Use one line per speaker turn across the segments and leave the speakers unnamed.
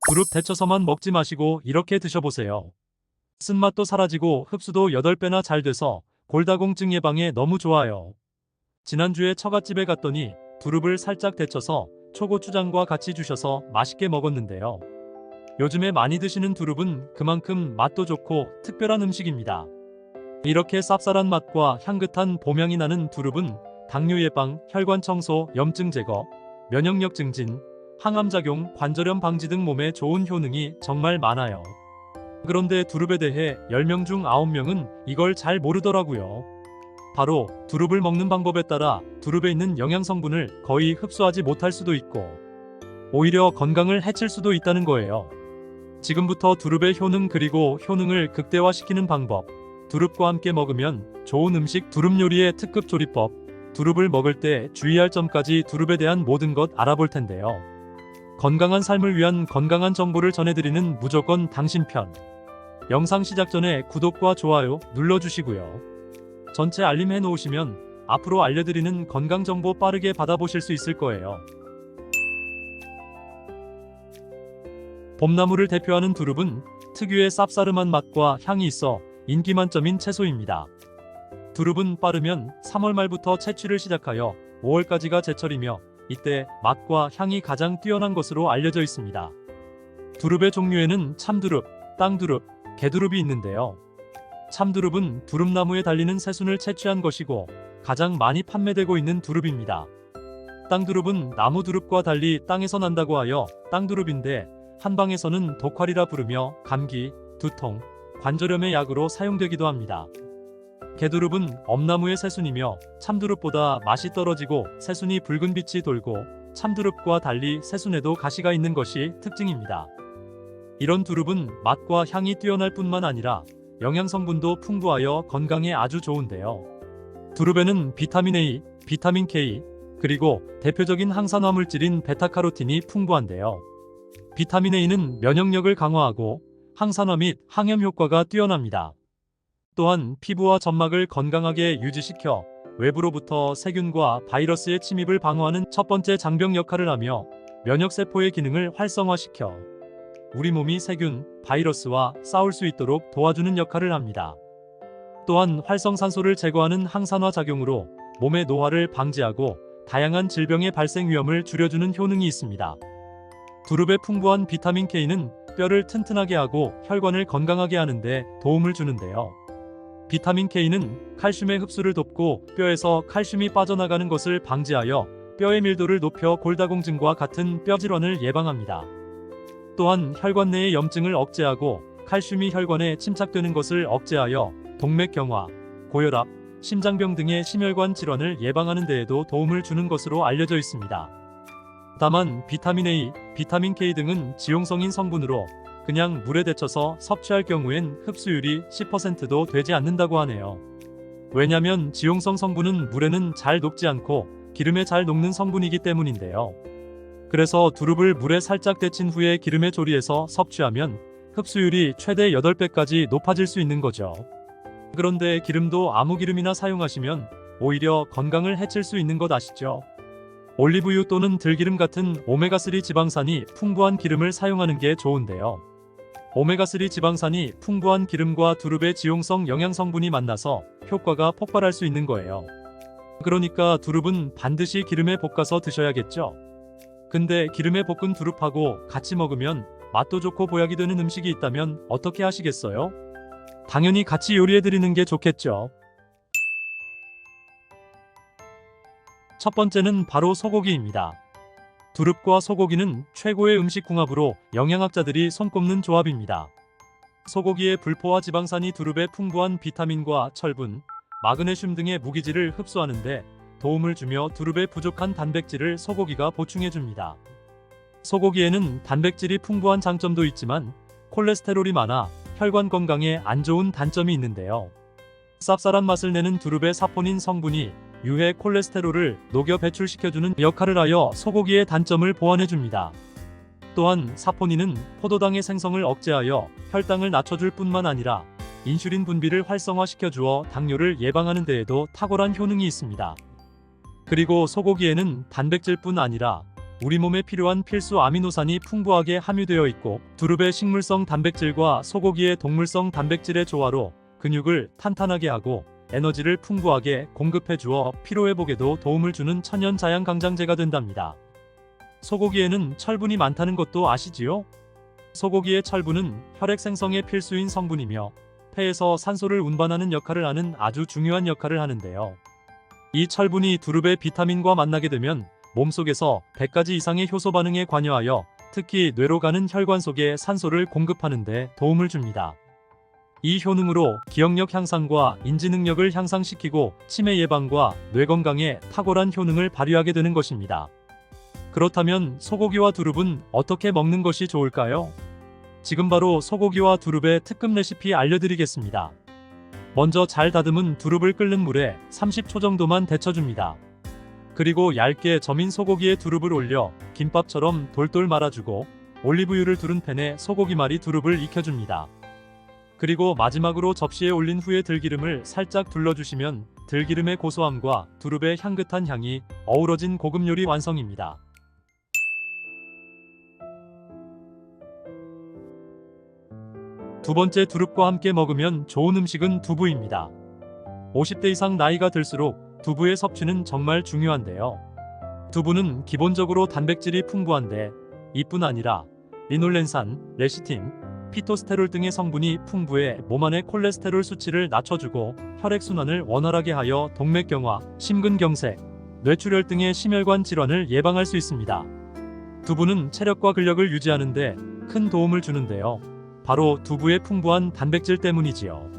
두릅 데쳐서만 먹지 마시고 이렇게 드셔보세요. 쓴맛도 사라지고 흡수도 8배나 잘 돼서 골다공증 예방에 너무 좋아요. 지난주에 처갓집에 갔더니 두릅을 살짝 데쳐서 초고추장과 같이 주셔서 맛있게 먹었는데요. 요즘에 많이 드시는 두릅은 그만큼 맛도 좋고 특별한 음식입니다. 이렇게 쌉쌀한 맛과 향긋한 봄향이 나는 두릅은 당뇨 예방, 혈관 청소, 염증 제거, 면역력 증진, 항암작용, 관절염 방지 등 몸에 좋은 효능이 정말 많아요. 그런데 두릅에 대해 10명 중 9명은 이걸 잘 모르더라고요. 바로 두릅을 먹는 방법에 따라 두릅에 있는 영양 성분을 거의 흡수하지 못할 수도 있고 오히려 건강을 해칠 수도 있다는 거예요. 지금부터 두릅의 효능 그리고 효능을 극대화시키는 방법, 두릅과 함께 먹으면 좋은 음식 두릅 요리의 특급 조리법, 두릅을 먹을 때 주의할 점까지 두릅에 대한 모든 것 알아볼 텐데요. 건강한 삶을 위한 건강한 정보를 전해드리는 무조건 당신 편. 영상 시작 전에 구독과 좋아요 눌러주시고요. 전체 알림 해놓으시면 앞으로 알려드리는 건강 정보 빠르게 받아보실 수 있을 거예요. 봄나무를 대표하는 두릅은 특유의 쌉싸름한 맛과 향이 있어 인기 만점인 채소입니다. 두릅은 빠르면 3월 말부터 채취를 시작하여 5월까지가 제철이며 이때 맛과 향이 가장 뛰어난 것으로 알려져 있습니다. 두릅의 종류에는 참두릅, 땅두릅, 개두릅이 있는데요. 참두릅은 두릅나무에 달리는 새순을 채취한 것이고 가장 많이 판매되고 있는 두릅입니다. 땅두릅은 나무두릅과 달리 땅에서 난다고 하여 땅두릅인데 한방에서는 독활이라 부르며 감기, 두통, 관절염의 약으로 사용되기도 합니다. 개두릅은 엄나무의 새순이며 참두릅보다 맛이 떨어지고 새순이 붉은 빛이 돌고 참두릅과 달리 새순에도 가시가 있는 것이 특징입니다. 이런 두릅은 맛과 향이 뛰어날 뿐만 아니라 영양 성분도 풍부하여 건강에 아주 좋은데요. 두릅에는 비타민 A, 비타민 K, 그리고 대표적인 항산화 물질인 베타카로틴이 풍부한데요. 비타민 A는 면역력을 강화하고 항산화 및 항염 효과가 뛰어납니다. 또한 피부와 점막을 건강하게 유지시켜 외부로부터 세균과 바이러스의 침입을 방어하는 첫 번째 장벽 역할을 하며 면역세포의 기능을 활성화시켜 우리 몸이 세균, 바이러스와 싸울 수 있도록 도와주는 역할을 합니다. 또한 활성산소를 제거하는 항산화 작용으로 몸의 노화를 방지하고 다양한 질병의 발생 위험을 줄여주는 효능이 있습니다. 두릅의 풍부한 비타민 K는 뼈를 튼튼하게 하고 혈관을 건강하게 하는데 도움을 주는데요. 비타민 K는 칼슘의 흡수를 돕고 뼈에서 칼슘이 빠져나가는 것을 방지하여 뼈의 밀도를 높여 골다공증과 같은 뼈 질환을 예방합니다. 또한 혈관 내의 염증을 억제하고 칼슘이 혈관에 침착되는 것을 억제하여 동맥경화, 고혈압, 심장병 등의 심혈관 질환을 예방하는 데에도 도움을 주는 것으로 알려져 있습니다. 다만 비타민 A, 비타민 K 등은 지용성인 성분으로 그냥 물에 데쳐서 섭취할 경우엔 흡수율이 10%도 되지 않는다고 하네요. 왜냐면 지용성 성분은 물에는 잘 녹지 않고 기름에 잘 녹는 성분이기 때문인데요. 그래서 두릅을 물에 살짝 데친 후에 기름에 조리해서 섭취하면 흡수율이 최대 8배까지 높아질 수 있는 거죠. 그런데 기름도 아무 기름이나 사용하시면 오히려 건강을 해칠 수 있는 것 아시죠? 올리브유 또는 들기름 같은 오메가3 지방산이 풍부한 기름을 사용하는 게 좋은데요. 오메가3 지방산이 풍부한 기름과 두릅의 지용성 영양 성분이 만나서 효과가 폭발할 수 있는 거예요. 그러니까 두릅은 반드시 기름에 볶아서 드셔야겠죠? 근데 기름에 볶은 두릅하고 같이 먹으면 맛도 좋고 보약이 되는 음식이 있다면 어떻게 하시겠어요? 당연히 같이 요리해드리는 게 좋겠죠. 첫 번째는 바로 소고기입니다. 두릅과 소고기는 최고의 음식 궁합으로 영양학자들이 손꼽는 조합입니다. 소고기의 불포화 지방산이 두릅의 풍부한 비타민과 철분, 마그네슘 등의 무기질을 흡수하는데 도움을 주며 두릅의 부족한 단백질을 소고기가 보충해줍니다. 소고기에는 단백질이 풍부한 장점도 있지만 콜레스테롤이 많아 혈관 건강에 안 좋은 단점이 있는데요. 쌉쌀한 맛을 내는 두릅의 사포닌 성분이 유해 콜레스테롤을 녹여 배출시켜주는 역할을 하여 소고기의 단점을 보완해줍니다. 또한 사포닌은 포도당의 생성을 억제하여 혈당을 낮춰줄 뿐만 아니라 인슐린 분비를 활성화시켜주어 당뇨를 예방하는 데에도 탁월한 효능이 있습니다. 그리고 소고기에는 단백질뿐 아니라 우리 몸에 필요한 필수 아미노산이 풍부하게 함유되어 있고 두릅의 식물성 단백질과 소고기의 동물성 단백질의 조화로 근육을 탄탄하게 하고 에너지를 풍부하게 공급해 주어 피로회복에도 도움을 주는 천연 자양강장제가 된답니다. 소고기에는 철분이 많다는 것도 아시지요? 소고기의 철분은 혈액 생성에 필수인 성분이며 폐에서 산소를 운반하는 역할을 하는 아주 중요한 역할을 하는데요. 이 철분이 두릅의 비타민과 만나게 되면 몸속에서 100가지 이상의 효소 반응에 관여하여 특히 뇌로 가는 혈관 속에 산소를 공급하는 데 도움을 줍니다. 이 효능으로 기억력 향상과 인지 능력을 향상시키고 치매 예방과 뇌 건강에 탁월한 효능을 발휘하게 되는 것입니다. 그렇다면 소고기와 두릅은 어떻게 먹는 것이 좋을까요? 지금 바로 소고기와 두릅의 특급 레시피 알려드리겠습니다. 먼저 잘 다듬은 두릅을 끓는 물에 30초 정도만 데쳐줍니다. 그리고 얇게 저민 소고기에 두릅을 올려 김밥처럼 돌돌 말아주고 올리브유를 두른 팬에 소고기말이 두릅을 익혀줍니다. 그리고 마지막으로 접시에 올린 후에 들기름을 살짝 둘러주시면 들기름의 고소함과 두릅의 향긋한 향이 어우러진 고급 요리 완성입니다. 두 번째, 두릅과 함께 먹으면 좋은 음식은 두부입니다. 50대 이상 나이가 들수록 두부의 섭취는 정말 중요한데요. 두부는 기본적으로 단백질이 풍부한데 이뿐 아니라 리놀렌산, 레시틴, 피토스테롤 등의 성분이 풍부해 몸 안의 콜레스테롤 수치를 낮춰주고 혈액순환을 원활하게 하여 동맥경화, 심근경색, 뇌출혈 등의 심혈관 질환을 예방할 수 있습니다. 두부는 체력과 근력을 유지하는 데 큰 도움을 주는데요. 바로 두부의 풍부한 단백질 때문이지요.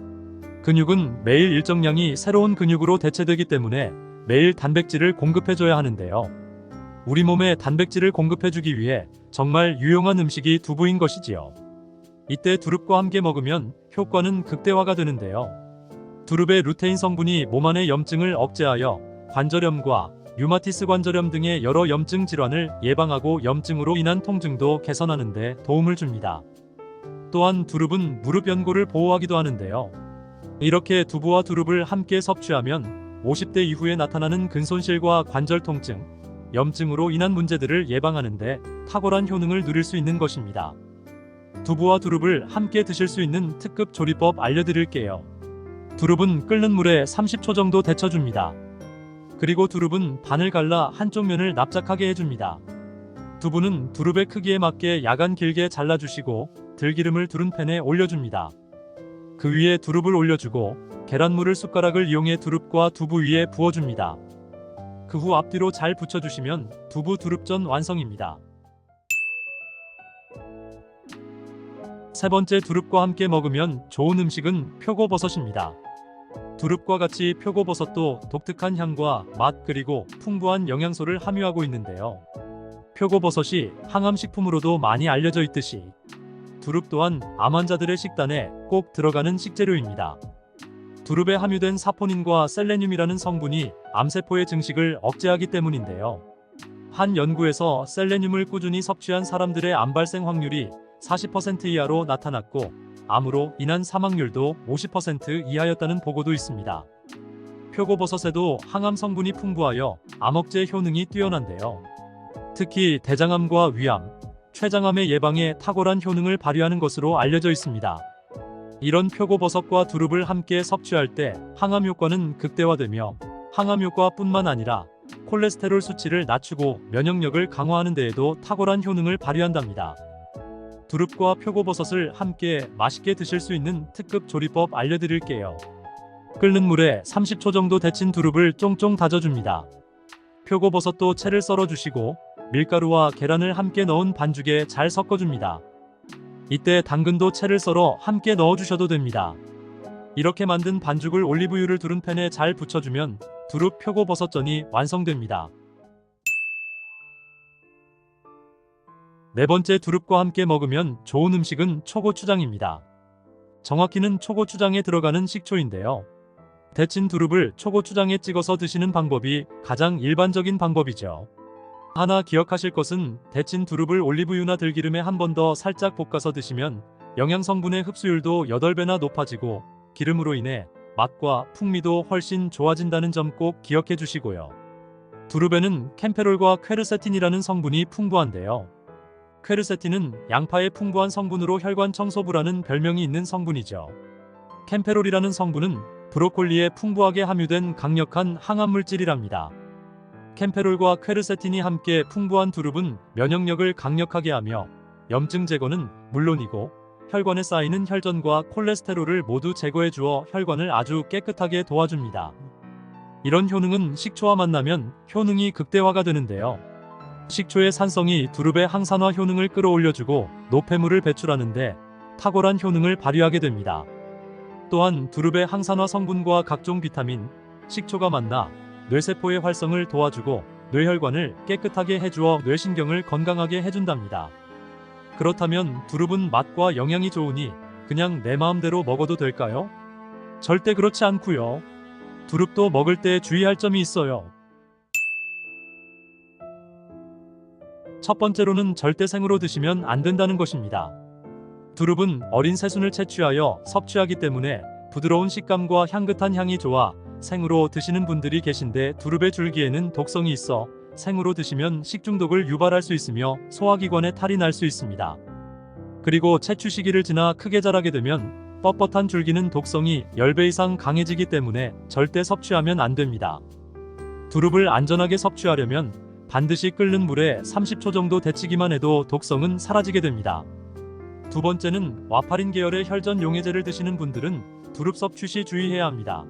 근육은 매일 일정량이 새로운 근육으로 대체되기 때문에 매일 단백질을 공급해줘야 하는데요. 우리 몸에 단백질을 공급해주기 위해 정말 유용한 음식이 두부인 것이지요. 이때 두릅과 함께 먹으면 효과는 극대화가 되는데요. 두릅의 루테인 성분이 몸 안의 염증을 억제하여 관절염과 류마티스 관절염 등의 여러 염증 질환을 예방하고 염증으로 인한 통증도 개선하는 데 도움을 줍니다. 또한 두릅은 무릎 연골을 보호하기도 하는데요. 이렇게 두부와 두릅을 함께 섭취하면 50대 이후에 나타나는 근손실과 관절 통증, 염증으로 인한 문제들을 예방하는 데 탁월한 효능을 누릴 수 있는 것입니다. 두부와 두릅을 함께 드실 수 있는 특급 조리법 알려드릴게요. 두릅은 끓는 물에 30초 정도 데쳐줍니다. 그리고 두릅은 반을 갈라 한쪽 면을 납작하게 해줍니다. 두부는 두릅의 크기에 맞게 야간 길게 잘라주시고 들기름을 두른 팬에 올려줍니다. 그 위에 두릅을 올려주고 계란물을 숟가락을 이용해 두릅과 두부 위에 부어줍니다. 그 후 앞뒤로 잘 붙여주시면 두부 두릅전 완성입니다. 세 번째, 두릅과 함께 먹으면 좋은 음식은 표고버섯입니다. 두릅과 같이 표고버섯도 독특한 향과 맛 그리고 풍부한 영양소를 함유하고 있는데요. 표고버섯이 항암식품으로도 많이 알려져 있듯이 두릅 또한 암 환자들의 식단에 꼭 들어가는 식재료입니다. 두릅에 함유된 사포닌과 셀레늄이라는 성분이 암세포의 증식을 억제하기 때문인데요. 한 연구에서 셀레늄을 꾸준히 섭취한 사람들의 암 발생 확률이 40% 이하로 나타났고 암으로 인한 사망률도 50% 이하였다는 보고도 있습니다. 표고버섯에도 항암 성분이 풍부하여 암 억제 효능이 뛰어난데요. 특히 대장암과 위암, 췌장암의 예방에 탁월한 효능을 발휘하는 것으로 알려져 있습니다. 이런 표고버섯과 두릅을 함께 섭취할 때 항암 효과는 극대화되며 항암 효과뿐만 아니라 콜레스테롤 수치를 낮추고 면역력을 강화하는 데에도 탁월한 효능을 발휘한답니다. 두릅과 표고버섯을 함께 맛있게 드실 수 있는 특급 조리법 알려드릴게요. 끓는 물에 30초 정도 데친 두릅을 쫑쫑 다져줍니다. 표고버섯도 채를 썰어주시고 밀가루와 계란을 함께 넣은 반죽에 잘 섞어줍니다. 이때 당근도 채를 썰어 함께 넣어주셔도 됩니다. 이렇게 만든 반죽을 올리브유를 두른 팬에 잘 붙여주면 두릅 표고버섯전이 완성됩니다. 네 번째, 두릅과 함께 먹으면 좋은 음식은 초고추장입니다. 정확히는 초고추장에 들어가는 식초인데요. 데친 두릅을 초고추장에 찍어서 드시는 방법이 가장 일반적인 방법이죠. 하나 기억하실 것은 데친 두릅을 올리브유나 들기름에 한 번 더 살짝 볶아서 드시면 영양성분의 흡수율도 8배나 높아지고 기름으로 인해 맛과 풍미도 훨씬 좋아진다는 점 꼭 기억해 주시고요. 두릅에는 캠페롤과 퀘르세틴이라는 성분이 풍부한데요. 퀘르세틴은 양파의 풍부한 성분으로 혈관 청소부라는 별명이 있는 성분이죠. 캠페롤이라는 성분은 브로콜리에 풍부하게 함유된 강력한 항암 물질이랍니다. 캠페롤과 퀘르세틴이 함께 풍부한 두릅은 면역력을 강력하게 하며 염증 제거는 물론이고 혈관에 쌓이는 혈전과 콜레스테롤을 모두 제거해 주어 혈관을 아주 깨끗하게 도와줍니다. 이런 효능은 식초와 만나면 효능이 극대화가 되는데요. 식초의 산성이 두릅의 항산화 효능을 끌어올려주고 노폐물을 배출하는데 탁월한 효능을 발휘하게 됩니다. 또한 두릅의 항산화 성분과 각종 비타민, 식초가 만나 뇌세포의 활성을 도와주고 뇌혈관을 깨끗하게 해주어 뇌신경을 건강하게 해준답니다. 그렇다면 두릅은 맛과 영양이 좋으니 그냥 내 마음대로 먹어도 될까요? 절대 그렇지 않고요. 두릅도 먹을 때 주의할 점이 있어요. 첫 번째로는 절대 생으로 드시면 안 된다는 것입니다. 두릅은 어린 새순을 채취하여 섭취하기 때문에 부드러운 식감과 향긋한 향이 좋아 생으로 드시는 분들이 계신데 두릅의 줄기에는 독성이 있어 생으로 드시면 식중독을 유발할 수 있으며 소화기관에 탈이 날 수 있습니다. 그리고 채취 시기를 지나 크게 자라게 되면 뻣뻣한 줄기는 독성이 10배 이상 강해지기 때문에 절대 섭취하면 안 됩니다. 두릅을 안전하게 섭취하려면 반드시 끓는 물에 30초 정도 데치기만 해도 독성은 사라지게 됩니다. 두 번째는 와파린 계열의 혈전 용해제를 드시는 분들은 두릅 섭취 시 주의해야 합니다.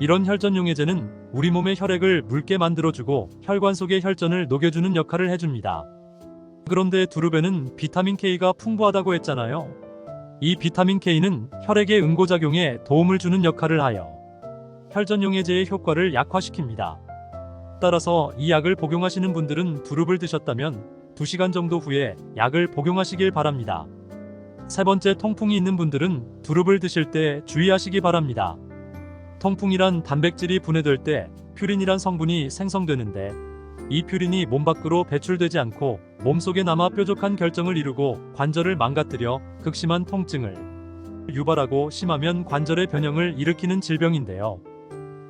이런 혈전 용해제는 우리 몸의 혈액을 묽게 만들어주고 혈관 속의 혈전을 녹여주는 역할을 해줍니다. 그런데 두릅에는 비타민 K가 풍부하다고 했잖아요. 이 비타민 K는 혈액의 응고작용에 도움을 주는 역할을 하여 혈전 용해제의 효과를 약화시킵니다. 따라서 이 약을 복용하시는 분들은 두릅을 드셨다면 2시간 정도 후에 약을 복용하시길 바랍니다. 세 번째, 통풍이 있는 분들은 두릅을 드실 때 주의하시기 바랍니다. 통풍이란 단백질이 분해될 때 퓨린이란 성분이 생성되는데 이 퓨린이 몸 밖으로 배출되지 않고 몸속에 남아 뾰족한 결정을 이루고 관절을 망가뜨려 극심한 통증을 유발하고 심하면 관절의 변형을 일으키는 질병인데요.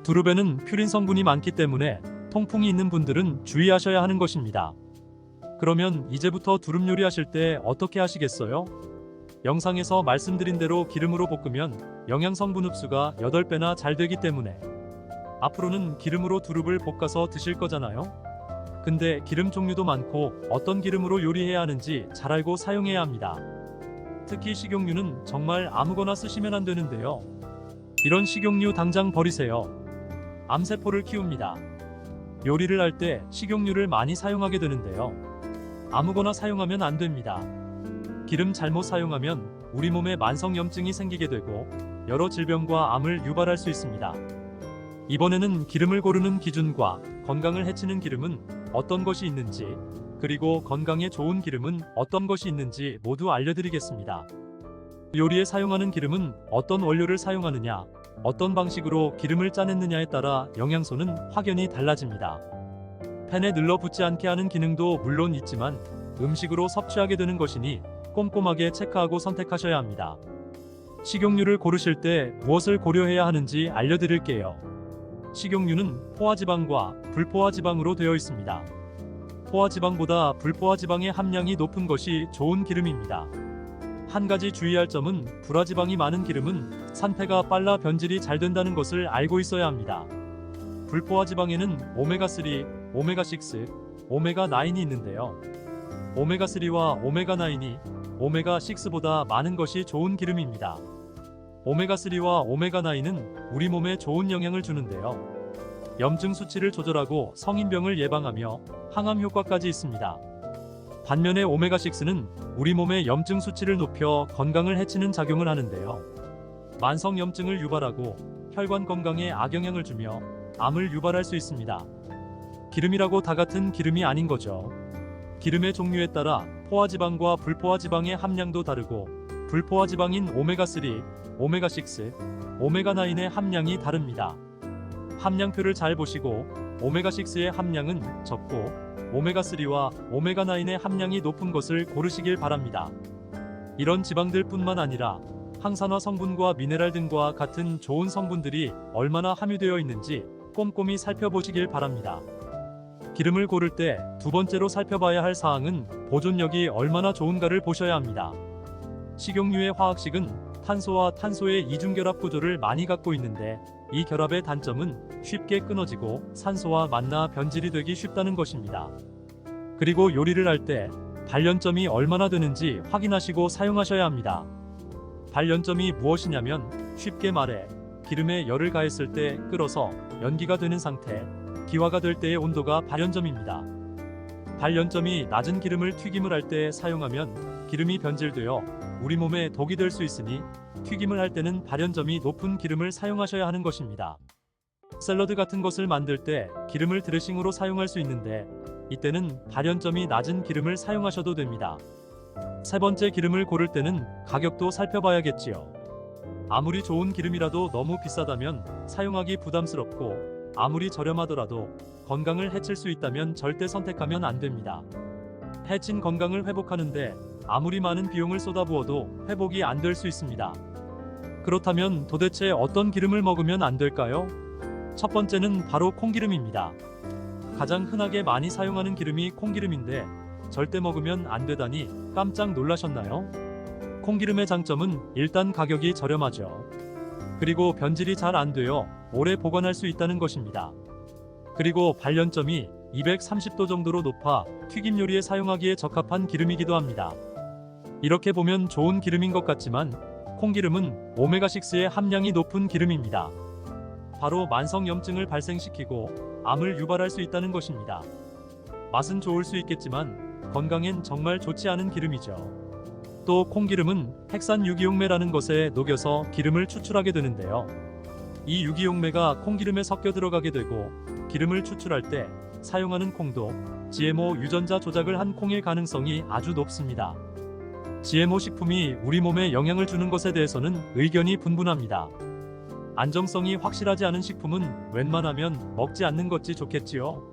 두릅에는 퓨린 성분이 많기 때문에 통풍이 있는 분들은 주의하셔야 하는 것입니다. 그러면 이제부터 두릅 요리하실 때 어떻게 하시겠어요? 영상에서 말씀드린 대로 기름으로 볶으면 영양 성분 흡수가 8배나 잘 되기 때문에 앞으로는 기름으로 두릅을 볶아서 드실 거잖아요? 근데 기름 종류도 많고 어떤 기름으로 요리해야 하는지 잘 알고 사용해야 합니다. 특히 식용유는 정말 아무거나 쓰시면 안 되는데요. 이런 식용유 당장 버리세요. 암세포를 키웁니다. 요리를 할 때 식용유를 많이 사용하게 되는데요. 아무거나 사용하면 안 됩니다. 기름 잘못 사용하면 우리 몸에 만성염증이 생기게 되고 여러 질병과 암을 유발할 수 있습니다. 이번에는 기름을 고르는 기준과 건강을 해치는 기름은 어떤 것이 있는지, 그리고 건강에 좋은 기름은 어떤 것이 있는지 모두 알려드리겠습니다. 요리에 사용하는 기름은 어떤 원료를 사용하느냐, 어떤 방식으로 기름을 짜냈느냐에 따라 영양소는 확연히 달라집니다. 팬에 눌러붙지 않게 하는 기능도 물론 있지만 음식으로 섭취하게 되는 것이니 꼼꼼하게 체크하고 선택하셔야 합니다. 식용유를 고르실 때 무엇을 고려해야 하는지 알려드릴게요. 식용유는 포화지방과 불포화지방으로 되어 있습니다. 포화지방보다 불포화지방의 함량이 높은 것이 좋은 기름입니다. 한 가지 주의할 점은 불화지방이 많은 기름은 산패가 빨라 변질이 잘 된다는 것을 알고 있어야 합니다. 불포화지방에는 오메가3, 오메가6, 오메가9이 있는데요. 오메가3와 오메가9이 오메가6보다 많은 것이 좋은 기름입니다. 오메가3와 오메가9는 우리 몸에 좋은 영향을 주는데요. 염증 수치를 조절하고 성인병을 예방하며 항암 효과까지 있습니다. 반면에 오메가6는 우리 몸의 염증 수치를 높여 건강을 해치는 작용을 하는데요. 만성 염증을 유발하고 혈관 건강에 악영향을 주며 암을 유발할 수 있습니다. 기름이라고 다 같은 기름이 아닌 거죠. 기름의 종류에 따라 포화지방과 불포화지방의 함량도 다르고 불포화지방인 오메가3, 오메가6, 오메가9의 함량이 다릅니다. 함량표를 잘 보시고 오메가6의 함량은 적고 오메가3와 오메가9의 함량이 높은 것을 고르시길 바랍니다. 이런 지방들뿐만 아니라 항산화 성분과 미네랄 등과 같은 좋은 성분들이 얼마나 함유되어 있는지 꼼꼼히 살펴보시길 바랍니다. 기름을 고를 때 두 번째로 살펴봐야 할 사항은 보존력이 얼마나 좋은가를 보셔야 합니다. 식용유의 화학식은 탄소와 탄소의 이중결합 구조를 많이 갖고 있는데 이 결합의 단점은 쉽게 끊어지고 산소와 만나 변질이 되기 쉽다는 것입니다. 그리고 요리를 할 때 발연점이 얼마나 되는지 확인하시고 사용하셔야 합니다. 발연점이 무엇이냐면 쉽게 말해 기름에 열을 가했을 때 끓어서 연기가 되는 상태, 기화가 될 때의 온도가 발연점입니다. 발연점이 낮은 기름을 튀김을 할 때 사용하면 기름이 변질되어 우리 몸에 독이 될 수 있으니 튀김을 할 때는 발연점이 높은 기름을 사용하셔야 하는 것입니다. 샐러드 같은 것을 만들 때 기름을 드레싱으로 사용할 수 있는데 이때는 발연점이 낮은 기름을 사용하셔도 됩니다. 세 번째, 기름을 고를 때는 가격도 살펴봐야겠지요. 아무리 좋은 기름이라도 너무 비싸다면 사용하기 부담스럽고 아무리 저렴하더라도 건강을 해칠 수 있다면 절대 선택하면 안 됩니다. 해친 건강을 회복하는데 아무리 많은 비용을 쏟아부어도 회복이 안 될 수 있습니다. 그렇다면 도대체 어떤 기름을 먹으면 안 될까요? 첫 번째는 바로 콩기름입니다. 가장 흔하게 많이 사용하는 기름이 콩기름인데 절대 먹으면 안 되다니 깜짝 놀라셨나요? 콩기름의 장점은 일단 가격이 저렴하죠. 그리고 변질이 잘 안 되어 오래 보관할 수 있다는 것입니다. 그리고 발연점이 230도 정도로 높아 튀김 요리에 사용하기에 적합한 기름이기도 합니다. 이렇게 보면 좋은 기름인 것 같지만 콩기름은 오메가6의 함량이 높은 기름입니다. 바로 만성염증을 발생시키고 암을 유발할 수 있다는 것입니다. 맛은 좋을 수 있겠지만 건강엔 정말 좋지 않은 기름이죠. 또 콩기름은 핵산 유기용매라는 것에 녹여서 기름을 추출하게 되는데요. 이 유기용매가 콩기름에 섞여 들어가게 되고 기름을 추출할 때 사용하는 콩도 GMO 유전자 조작을 한 콩일 가능성이 아주 높습니다. GMO 식품이 우리 몸에 영향을 주는 것에 대해서는 의견이 분분합니다. 안정성이 확실하지 않은 식품은 웬만하면 먹지 않는 것이 좋겠지요.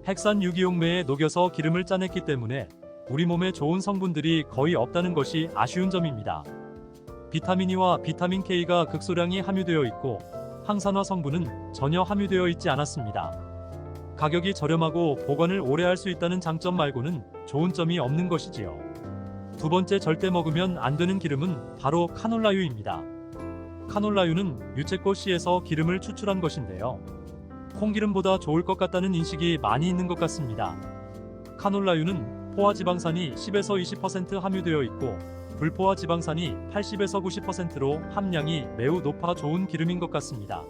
핵산 유기용매에 녹여서 기름을 짜냈기 때문에 우리 몸에 좋은 성분들이 거의 없다는 것이 아쉬운 점입니다. 비타민 E와 비타민 K가 극소량이 함유되어 있고 항산화 성분은 전혀 함유되어 있지 않았습니다. 가격이 저렴하고 보관을 오래 할 수 있다는 장점 말고는 좋은 점이 없는 것이지요. 두 번째, 절대 먹으면 안 되는 기름은 바로 카놀라유입니다. 카놀라유는 유채꽃 씨에서 기름을 추출한 것인데요. 콩기름보다 좋을 것 같다는 인식이 많이 있는 것 같습니다. 카놀라유는 포화지방산이 10에서 20% 함유되어 있고 불포화 지방산이 80에서 90%로 함량이 매우 높아 좋은 기름인 것 같습니다.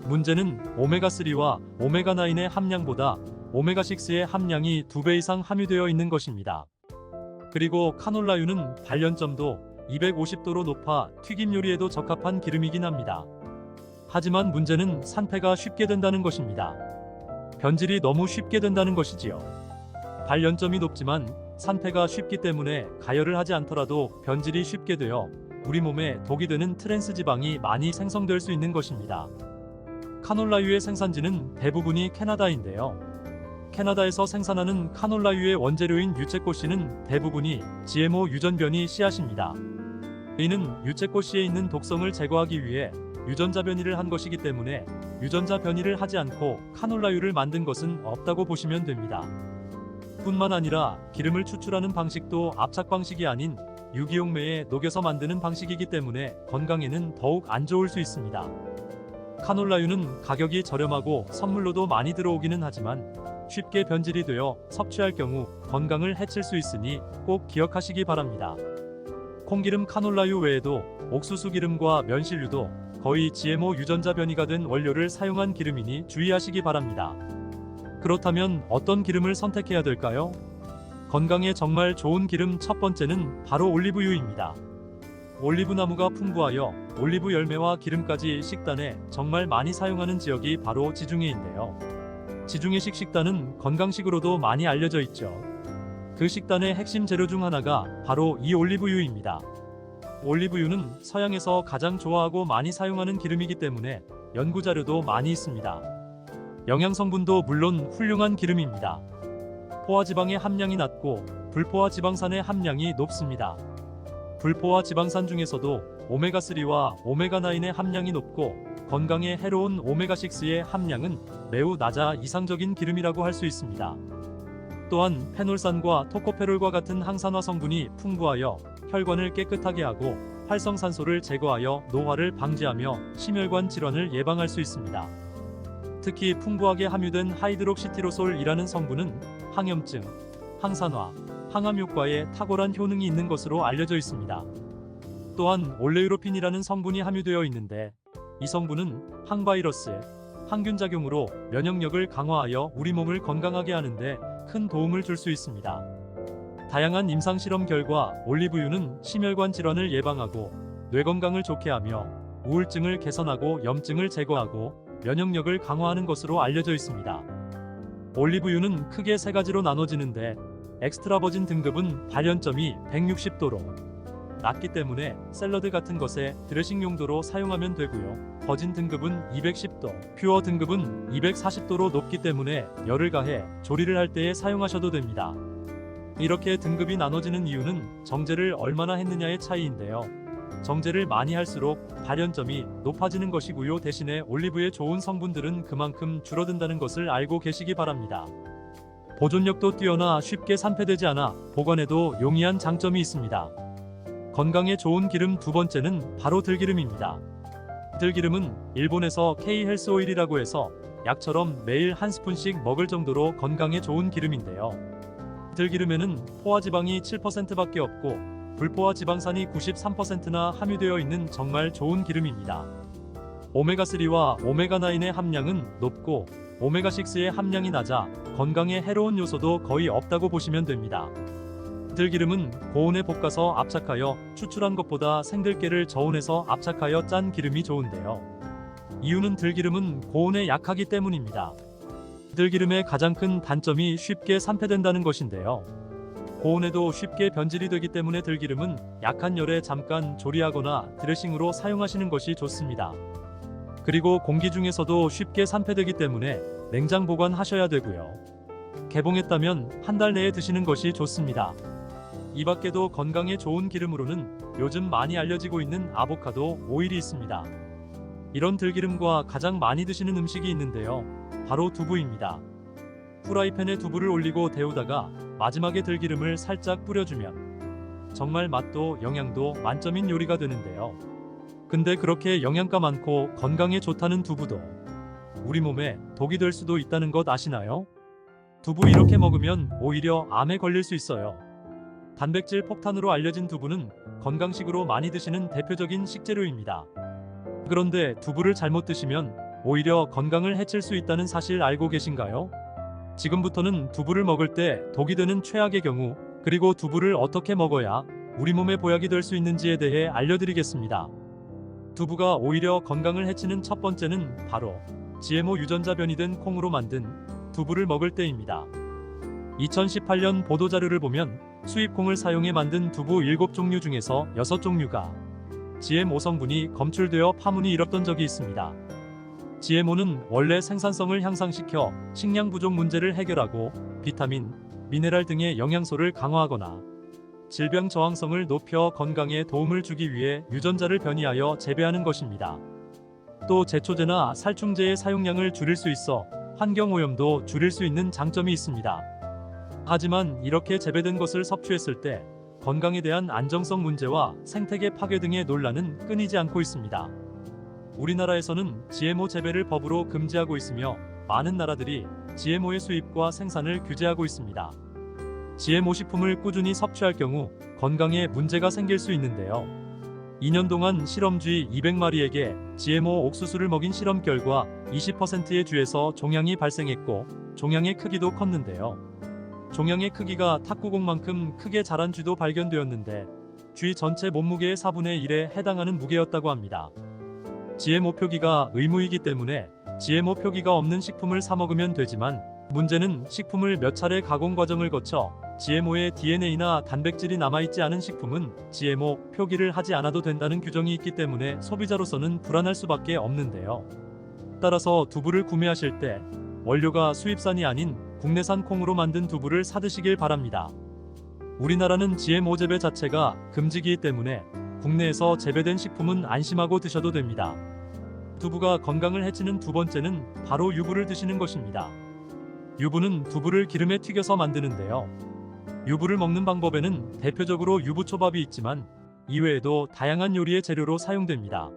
문제는 오메가3와 오메가9의 함량보다 오메가6의 함량이 2배 이상 함유되어 있는 것입니다. 그리고 카놀라유는 발연점도 250도로 높아 튀김 요리에도 적합한 기름이긴 합니다. 하지만 문제는 산패가 쉽게 된다는 것입니다. 변질이 너무 쉽게 된다는 것이지요. 발연점이 높지만 산패가 쉽기 때문에 가열을 하지 않더라도 변질이 쉽게 되어 우리 몸에 독이 되는 트랜스 지방이 많이 생성될 수 있는 것입니다. 카놀라유의 생산지는 대부분이 캐나다인데요. 캐나다에서 생산하는 카놀라유의 원재료인 유채꽃씨는 대부분이 GMO 유전변이 씨앗입니다. 이는 유채꽃씨에 있는 독성을 제거하기 위해 유전자 변이를 한 것이기 때문에 유전자 변이를 하지 않고 카놀라유를 만든 것은 없다고 보시면 됩니다. 뿐만 아니라 기름을 추출하는 방식도 압착 방식이 아닌 유기용매에 녹여서 만드는 방식이기 때문에 건강에는 더욱 안 좋을 수 있습니다. 카놀라유는 가격이 저렴하고 선물로도 많이 들어오기는 하지만 쉽게 변질이 되어 섭취할 경우 건강을 해칠 수 있으니 꼭 기억하시기 바랍니다. 콩기름, 카놀라유 외에도 옥수수 기름과 면실류도 거의 GMO 유전자 변이가 된 원료를 사용한 기름이니 주의하시기 바랍니다. 그렇다면 어떤 기름을 선택해야 될까요? 건강에 정말 좋은 기름 첫 번째는 바로 올리브유입니다. 올리브나무가 풍부하여 올리브 열매와 기름까지 식단에 정말 많이 사용하는 지역이 바로 지중해인데요. 지중해식 식단은 건강식으로도 많이 알려져 있죠. 그 식단의 핵심 재료 중 하나가 바로 이 올리브유입니다. 올리브유는 서양에서 가장 좋아하고 많이 사용하는 기름이기 때문에 연구자료도 많이 있습니다. 영양성분도 물론 훌륭한 기름입니다. 포화지방의 함량이 낮고 불포화 지방산의 함량이 높습니다. 불포화 지방산 중에서도 오메가3와 오메가9의 함량이 높고 건강에 해로운 오메가6의 함량은 매우 낮아 이상적인 기름이라고 할 수 있습니다. 또한 페놀산과 토코페롤과 같은 항산화 성분이 풍부하여 혈관을 깨끗하게 하고 활성산소를 제거하여 노화를 방지하며 심혈관 질환을 예방할 수 있습니다. 특히 풍부하게 함유된 하이드록시티로솔이라는 성분은 항염증, 항산화, 항암 효과에 탁월한 효능이 있는 것으로 알려져 있습니다. 또한 올레우로핀이라는 성분이 함유되어 있는데 이 성분은 항바이러스, 항균 작용으로 면역력을 강화하여 우리 몸을 건강하게 하는데 큰 도움을 줄 수 있습니다. 다양한 임상 실험 결과 올리브유는 심혈관 질환을 예방하고 뇌 건강을 좋게 하며 우울증을 개선하고 염증을 제거하고 면역력을 강화하는 것으로 알려져 있습니다. 올리브유는 크게 세 가지로 나눠지는데 엑스트라 버진 등급은 발연점이 160도로 낮기 때문에 샐러드 같은 것에 드레싱 용도로 사용하면 되고요. 버진 등급은 210도, 퓨어 등급은 240도로 높기 때문에 열을 가해 조리를 할 때에 사용하셔도 됩니다. 이렇게 등급이 나눠지는 이유는 정제를 얼마나 했느냐의 차이인데요. 정제를 많이 할수록 발연점이 높아지는 것이고요. 대신에 올리브의 좋은 성분들은 그만큼 줄어든다는 것을 알고 계시기 바랍니다. 보존력도 뛰어나 쉽게 산패되지 않아 보관에도 용이한 장점이 있습니다. 건강에 좋은 기름 두 번째는 바로 들기름입니다. 들기름은 일본에서 K-헬스 오일이라고 해서 약처럼 매일 한 스푼씩 먹을 정도로 건강에 좋은 기름인데요. 들기름에는 포화지방이 7%밖에 없고 불포화 지방산이 93%나 함유되어 있는 정말 좋은 기름입니다. 오메가3와 오메가9의 함량은 높고 오메가6의 함량이 낮아 건강에 해로운 요소도 거의 없다고 보시면 됩니다. 들기름은 고온에 볶아서 압착하여 추출한 것보다 생들깨를 저온해서 압착하여 짠 기름이 좋은데요. 이유는 들기름은 고온에 약하기 때문입니다. 들기름의 가장 큰 단점이 쉽게 산패된다는 것인데요. 고온에도 쉽게 변질이 되기 때문에 들기름은 약한 열에 잠깐 조리하거나 드레싱으로 사용하시는 것이 좋습니다. 그리고 공기 중에서도 쉽게 산패되기 때문에 냉장 보관하셔야 되고요. 개봉했다면 한 달 내에 드시는 것이 좋습니다. 이 밖에도 건강에 좋은 기름으로는 요즘 많이 알려지고 있는 아보카도 오일이 있습니다. 이런 들기름과 가장 많이 드시는 음식이 있는데요. 바로 두부입니다. 프라이팬에 두부를 올리고 데우다가 마지막에 들기름을 살짝 뿌려주면 정말 맛도 영양도 만점인 요리가 되는데요. 근데 그렇게 영양가 많고 건강에 좋다는 두부도 우리 몸에 독이 될 수도 있다는 것 아시나요? 두부 이렇게 먹으면 오히려 암에 걸릴 수 있어요. 단백질 폭탄으로 알려진 두부는 건강식으로 많이 드시는 대표적인 식재료입니다. 그런데 두부를 잘못 드시면 오히려 건강을 해칠 수 있다는 사실 알고 계신가요? 지금부터는 두부를 먹을 때 독이 되는 최악의 경우, 그리고 두부를 어떻게 먹어야 우리 몸에 보약이 될 수 있는지에 대해 알려드리겠습니다. 두부가 오히려 건강을 해치는 첫 번째는 바로 GMO 유전자 변이된 콩으로 만든 두부를 먹을 때입니다. 2018년 보도자료를 보면 수입 콩을 사용해 만든 두부 7종류 중에서 6종류가 GMO 성분이 검출되어 파문이 일었던 적이 있습니다. GMO는 원래 생산성을 향상시켜 식량 부족 문제를 해결하고 비타민, 미네랄 등의 영양소를 강화하거나 질병 저항성을 높여 건강에 도움을 주기 위해 유전자를 변이하여 재배하는 것입니다. 또 제초제나 살충제의 사용량을 줄일 수 있어 환경오염도 줄일 수 있는 장점이 있습니다. 하지만 이렇게 재배된 것을 섭취했을 때 건강에 대한 안정성 문제와 생태계 파괴 등의 논란은 끊이지 않고 있습니다. 우리나라에서는 GMO 재배를 법으로 금지하고 있으며 많은 나라들이 GMO의 수입과 생산을 규제하고 있습니다. GMO 식품을 꾸준히 섭취할 경우 건강에 문제가 생길 수 있는데요. 2년 동안 실험쥐 200마리에게 GMO 옥수수를 먹인 실험 결과 20%의 쥐에서 종양이 발생했고 종양의 크기도 컸는데요. 종양의 크기가 탁구공만큼 크게 자란 쥐도 발견되었는데 쥐 전체 몸무게의 4분의 1에 해당하는 무게였다고 합니다. GMO 표기가 의무이기 때문에 GMO 표기가 없는 식품을 사 먹으면 되지만 문제는 식품을 몇 차례 가공 과정을 거쳐 GMO의 DNA나 단백질이 남아있지 않은 식품은 GMO 표기를 하지 않아도 된다는 규정이 있기 때문에 소비자로서는 불안할 수밖에 없는데요. 따라서 두부를 구매하실 때 원료가 수입산이 아닌 국내산 콩으로 만든 두부를 사드시길 바랍니다. 우리나라는 GMO 재배 자체가 금지이기 때문에 국내에서 재배된 식품은 안심하고 드셔도 됩니다. 두부가 건강을 해치는 두 번째는 바로 유부를 드시는 것입니다. 유부는 두부를 기름에 튀겨서 만드는데요. 유부를 먹는 방법에는 대표적으로 유부초밥이 있지만 이외에도 다양한 요리의 재료로 사용됩니다.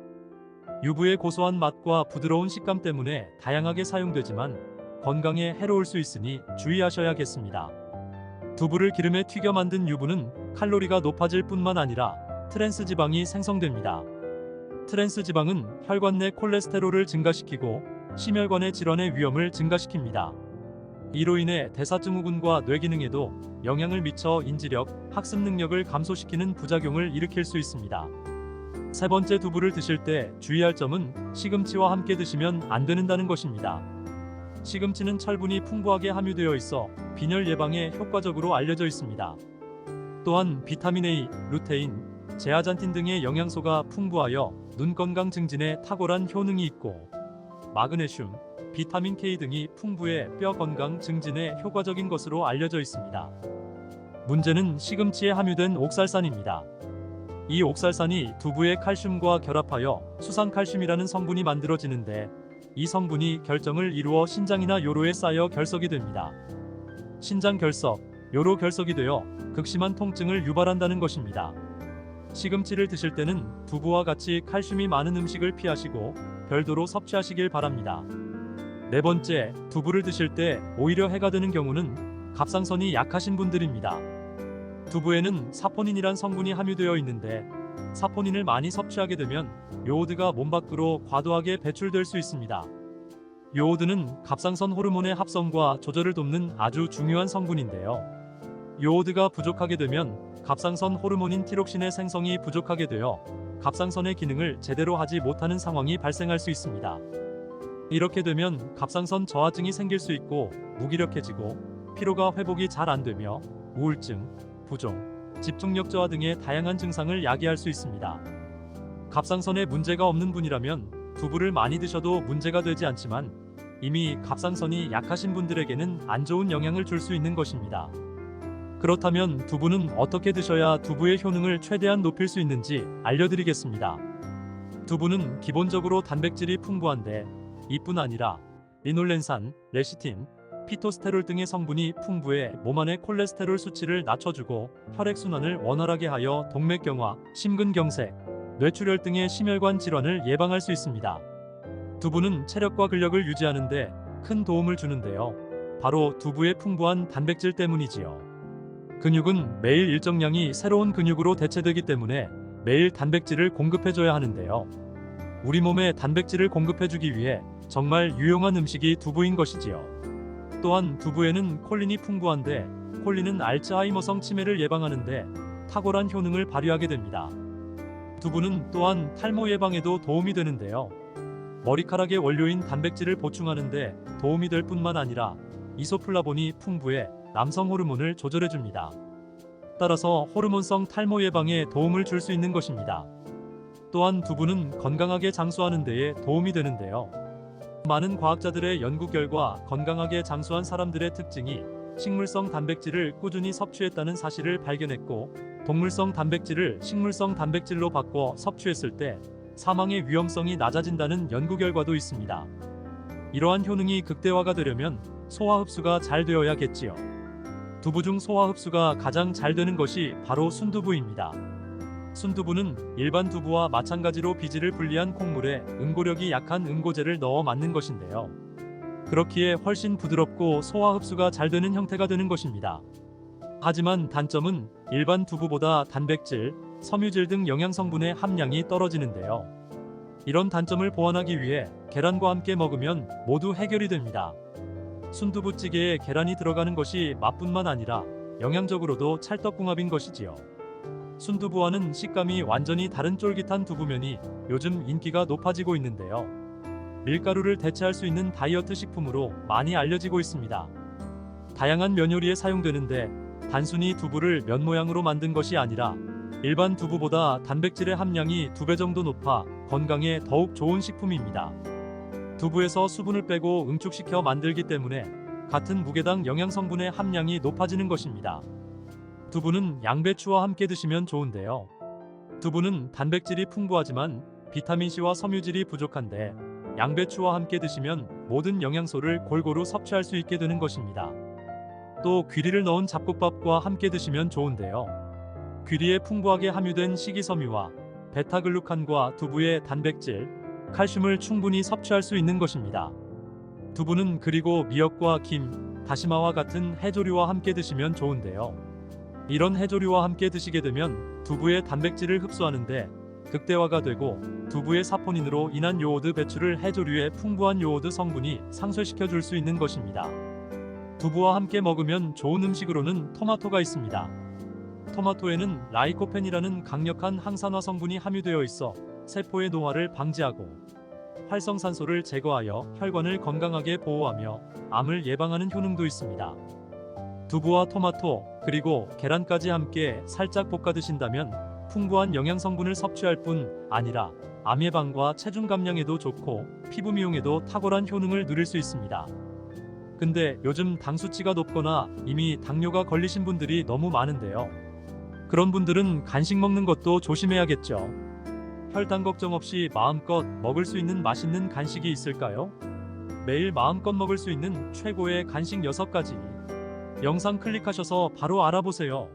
유부의 고소한 맛과 부드러운 식감 때문에 다양하게 사용되지만 건강에 해로울 수 있으니 주의하셔야겠습니다. 두부를 기름에 튀겨 만든 유부는 칼로리가 높아질 뿐만 아니라 트랜스 지방이 생성됩니다. 트랜스 지방은 혈관 내 콜레스테롤을 증가시키고 심혈관의 질환의 위험을 증가시킵니다. 이로 인해 대사증후군과 뇌 기능에도 영향을 미쳐 인지력, 학습 능력을 감소시키는 부작용을 일으킬 수 있습니다. 세 번째, 두부를 드실 때 주의할 점은 시금치와 함께 드시면 안 된다는 것입니다. 시금치는 철분이 풍부하게 함유되어 있어 빈혈 예방에 효과적으로 알려져 있습니다. 또한 비타민 A, 루테인, 제아잔틴 등의 영양소가 풍부하여 눈 건강 증진에 탁월한 효능이 있고 마그네슘, 비타민 K 등이 풍부해 뼈 건강 증진에 효과적인 것으로 알려져 있습니다. 문제는 시금치에 함유된 옥살산입니다. 이 옥살산이 두부의 칼슘과 결합하여 수산칼슘이라는 성분이 만들어지는데 이 성분이 결정을 이루어 신장이나 요로에 쌓여 결석이 됩니다. 신장 결석, 요로 결석이 되어 극심한 통증을 유발한다는 것입니다. 시금치를 드실 때는 두부와 같이 칼슘이 많은 음식을 피하시고 별도로 섭취하시길 바랍니다. 네 번째, 두부를 드실 때 오히려 해가 되는 경우는 갑상선이 약하신 분들입니다. 두부에는 사포닌이란 성분이 함유되어 있는데 사포닌을 많이 섭취하게 되면 요오드가 몸 밖으로 과도하게 배출될 수 있습니다. 요오드는 갑상선 호르몬의 합성과 조절을 돕는 아주 중요한 성분인데요. 요오드가 부족하게 되면 갑상선 호르몬인 티록신의 생성이 부족하게 되어 갑상선의 기능을 제대로 하지 못하는 상황이 발생할 수 있습니다. 이렇게 되면 갑상선 저하증이 생길 수 있고 무기력해지고 피로가 회복이 잘 안 되며 우울증, 부종, 집중력 저하 등의 다양한 증상을 야기할 수 있습니다. 갑상선에 문제가 없는 분이라면 두부를 많이 드셔도 문제가 되지 않지만 이미 갑상선이 약하신 분들에게는 안 좋은 영향을 줄 수 있는 것입니다. 그렇다면 두부는 어떻게 드셔야 두부의 효능을 최대한 높일 수 있는지 알려드리겠습니다. 두부는 기본적으로 단백질이 풍부한데 이뿐 아니라 리놀렌산, 레시틴, 피토스테롤 등의 성분이 풍부해 몸 안의 콜레스테롤 수치를 낮춰주고 혈액순환을 원활하게 하여 동맥경화, 심근경색, 뇌출혈 등의 심혈관 질환을 예방할 수 있습니다. 두부는 체력과 근력을 유지하는데 큰 도움을 주는데요. 바로 두부의 풍부한 단백질 때문이지요. 근육은 매일 일정량이 새로운 근육으로 대체되기 때문에 매일 단백질을 공급해줘야 하는데요. 우리 몸에 단백질을 공급해주기 위해 정말 유용한 음식이 두부인 것이지요. 또한 두부에는 콜린이 풍부한데 콜린은 알츠하이머성 치매를 예방하는데 탁월한 효능을 발휘하게 됩니다. 두부는 또한 탈모 예방에도 도움이 되는데요. 머리카락의 원료인 단백질을 보충하는데 도움이 될 뿐만 아니라 이소플라본이 풍부해 남성 호르몬을 조절해줍니다. 따라서 호르몬성 탈모 예방에 도움을 줄 수 있는 것입니다. 또한 두부는 건강하게 장수하는 데에 도움이 되는데요. 많은 과학자들의 연구 결과 건강하게 장수한 사람들의 특징이 식물성 단백질을 꾸준히 섭취했다는 사실을 발견했고 동물성 단백질을 식물성 단백질로 바꿔 섭취했을 때 사망의 위험성이 낮아진다는 연구 결과도 있습니다. 이러한 효능이 극대화가 되려면 소화 흡수가 잘 되어야겠지요. 두부 중 소화 흡수가 가장 잘 되는 것이 바로 순두부입니다. 순두부는 일반 두부와 마찬가지로 비질을 분리한 콩물에 응고력이 약한 응고제를 넣어 만든 것인데요. 그렇기에 훨씬 부드럽고 소화 흡수가 잘 되는 형태가 되는 것입니다. 하지만 단점은 일반 두부보다 단백질, 섬유질 등 영양 성분의 함량이 떨어지는데요. 이런 단점을 보완하기 위해 계란과 함께 먹으면 모두 해결이 됩니다. 순두부찌개에 계란이 들어가는 것이 맛뿐만 아니라 영양적으로도 찰떡궁합인 것이지요. 순두부와는 식감이 완전히 다른 쫄깃한 두부면이 요즘 인기가 높아지고 있는데요. 밀가루를 대체할 수 있는 다이어트 식품으로 많이 알려지고 있습니다. 다양한 면 요리에 사용되는데 단순히 두부를 면 모양으로 만든 것이 아니라 일반 두부보다 단백질의 함량이 2배 정도 높아 건강에 더욱 좋은 식품입니다. 두부에서 수분을 빼고 응축시켜 만들기 때문에 같은 무게당 영양 성분의 함량이 높아지는 것입니다. 두부는 양배추와 함께 드시면 좋은데요. 두부는 단백질이 풍부하지만 비타민C와 섬유질이 부족한데 양배추와 함께 드시면 모든 영양소를 골고루 섭취할 수 있게 되는 것입니다. 또 귀리를 넣은 잡곡밥과 함께 드시면 좋은데요. 귀리에 풍부하게 함유된 식이섬유와 베타글루칸과 두부의 단백질, 칼슘을 충분히 섭취할 수 있는 것입니다. 두부는 그리고 미역과 김, 다시마와 같은 해조류와 함께 드시면 좋은데요. 이런 해조류와 함께 드시게 되면 두부의 단백질을 흡수하는데 극대화가 되고 두부의 사포닌으로 인한 요오드 배출을 해조류의 풍부한 요오드 성분이 상쇄시켜 줄 수 있는 것입니다. 두부와 함께 먹으면 좋은 음식으로는 토마토가 있습니다. 토마토에는 라이코펜이라는 강력한 항산화 성분이 함유되어 있어 세포의 노화를 방지하고 활성산소를 제거하여 혈관을 건강하게 보호하며 암을 예방하는 효능도 있습니다. 두부와 토마토 그리고 계란까지 함께 살짝 볶아 드신다면 풍부한 영양 성분을 섭취할 뿐 아니라 암 예방과 체중 감량에도 좋고 피부 미용에도 탁월한 효능을 누릴 수 있습니다. 근데 요즘 당 수치가 높거나 이미 당뇨가 걸리신 분들이 너무 많은데요. 그런 분들은 간식 먹는 것도 조심해야겠죠. 혈당 걱정 없이 마음껏 먹을 수 있는 맛있는 간식이 있을까요? 매일 마음껏 먹을 수 있는 최고의 간식 6가지. 영상 클릭하셔서 바로 알아보세요.